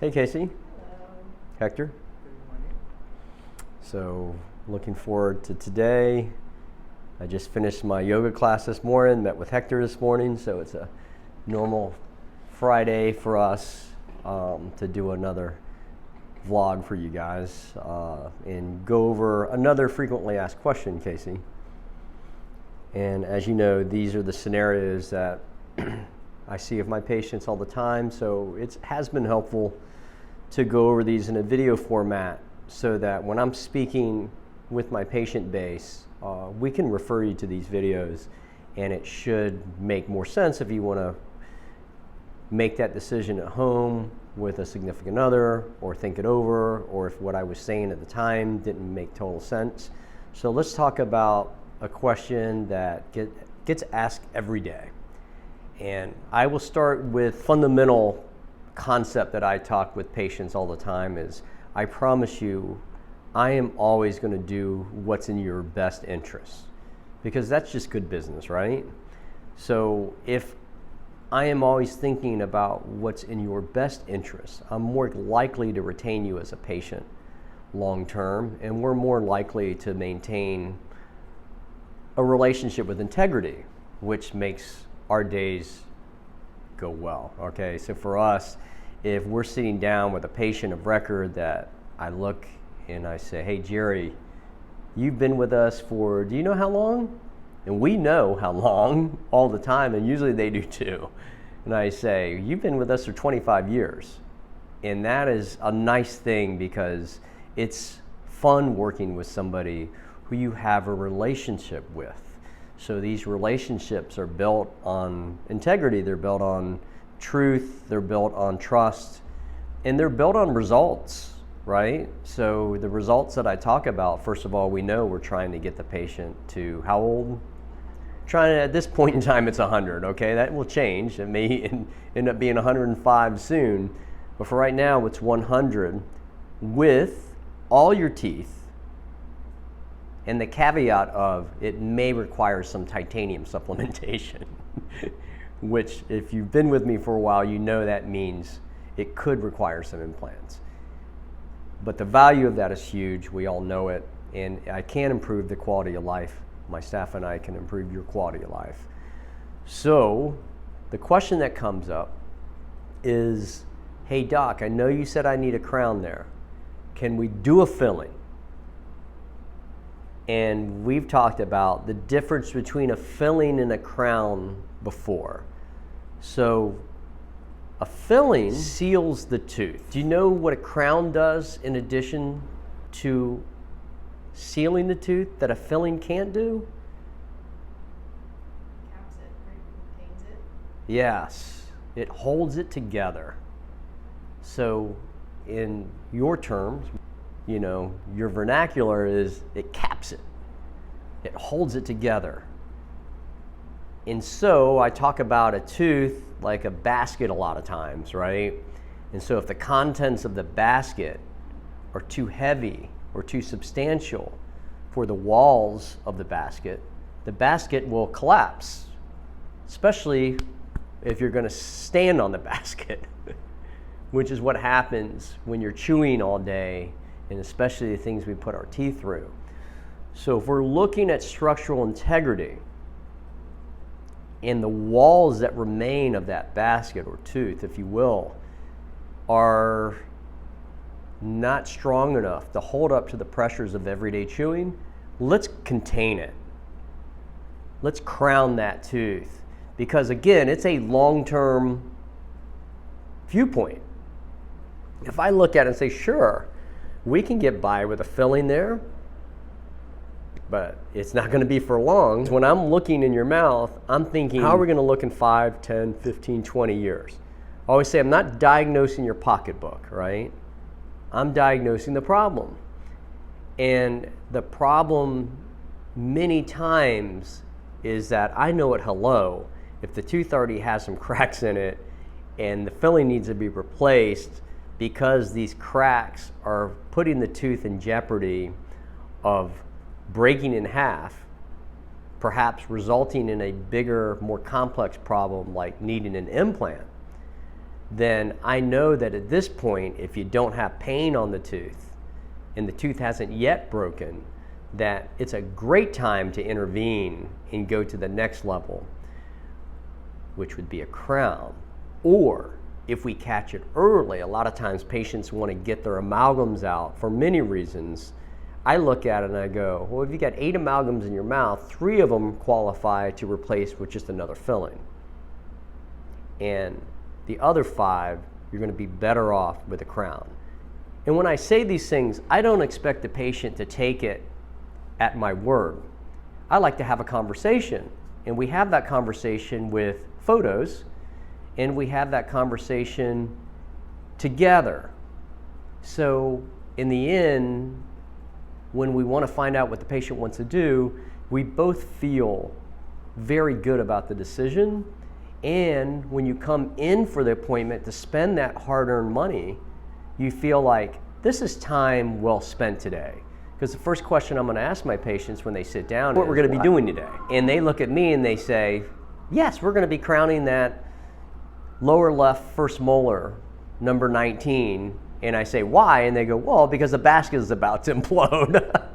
Hey Casey. Hello. Hector. Good morning. So looking forward to today. I just finished my yoga class this morning, met with Hector this morning, so it's a normal Friday for us to do another vlog for you guys and go over another frequently asked question, Casey. And as you know, these are the scenarios that I see of my patients all the time, so it has been helpful to go over these in a video format so that when I'm speaking with my patient base, we can refer you to these videos, and it should make more sense if you want to make that decision at home with a significant other, or think it over, or if what I was saying at the time didn't make total sense. So let's talk about a question that gets asked every day. And I will start with fundamental concept that I talk with patients all the time is, I promise you, I am always going to do what's in your best interest, because that's just good business, right? So if I am always thinking about what's in your best interest, I'm more likely to retain you as a patient long term, and we're more likely to maintain a relationship with integrity, which makes our days go well. Okay, so for us, if we're sitting down with a patient of record that I look and I say, hey Jerry, you've been with us for, do you know how long? And we know how long all the time, and usually they do too. And I say, you've been with us for 25 years. And that is a nice thing, because it's fun working with somebody who you have a relationship with. So these relationships are built on integrity, they're built on truth, they're built on trust, and they're built on results, right? So the results that I talk about, first of all, we know we're trying to get the patient to how old? Trying to, at this point in time, it's 100, okay? That will change. It may end up being 105 soon, but for right now, it's 100 with all your teeth, and the caveat of it may require some titanium supplementation, which if you've been with me for a while, you know that means it could require some implants. But the value of that is huge. We all know it, and I can improve the quality of life. My staff and I can improve your quality of life. So the question that comes up is, hey doc, I know you said I need a crown there. Can we do a filling? And we've talked about the difference between a filling and a crown before. So a filling seals the tooth. Do you know what a crown does in addition to sealing the tooth that a filling can't do? Caps it, right? Retains it. Yes, it holds it together. So in your terms, you know, your vernacular is it caps it. It holds it together. And so I talk about a tooth like a basket a lot of times, right? And so if the contents of the basket are too heavy or too substantial for the walls of the basket will collapse, especially if you're going to stand on the basket, which is what happens when you're chewing all day, and especially the things we put our teeth through. So if we're looking at structural integrity, and the walls that remain of that basket or tooth, if you will, are not strong enough to hold up to the pressures of everyday chewing, let's contain it. Let's crown that tooth. Because again, it's a long-term viewpoint. If I look at it and say, sure, we can get by with a filling there, but it's not going to be for long. When I'm looking in your mouth, I'm thinking, how are we going to look in 5, 10, 15, 20 years? I always say, I'm not diagnosing your pocketbook, right? I'm diagnosing the problem. And the problem many times is that I know at hello, if the tooth already has some cracks in it and the filling needs to be replaced, because these cracks are putting the tooth in jeopardy of breaking in half, perhaps resulting in a bigger, more complex problem like needing an implant, then I know that at this point, if you don't have pain on the tooth and the tooth hasn't yet broken, that it's a great time to intervene and go to the next level, which would be a crown. Or if we catch it early, a lot of times patients want to get their amalgams out for many reasons. I look at it and I go, well, if you got 8 amalgams in your mouth, 3 of them qualify to replace with just another filling. And the other 5, you're going to be better off with a crown. And when I say these things, I don't expect the patient to take it at my word. I like to have a conversation, and we have that conversation with photos, and we have that conversation together. So in the end, when we want to find out what the patient wants to do, we both feel very good about the decision. And when you come in for the appointment to spend that hard-earned money, you feel like this is time well spent today. Because the first question I'm going to ask my patients when they sit down is what we're going to be doing today. And they look at me and they say, yes, we're going to be crowning that lower left first molar, number 19. And I say, why? And they go, well, because the basket is about to implode.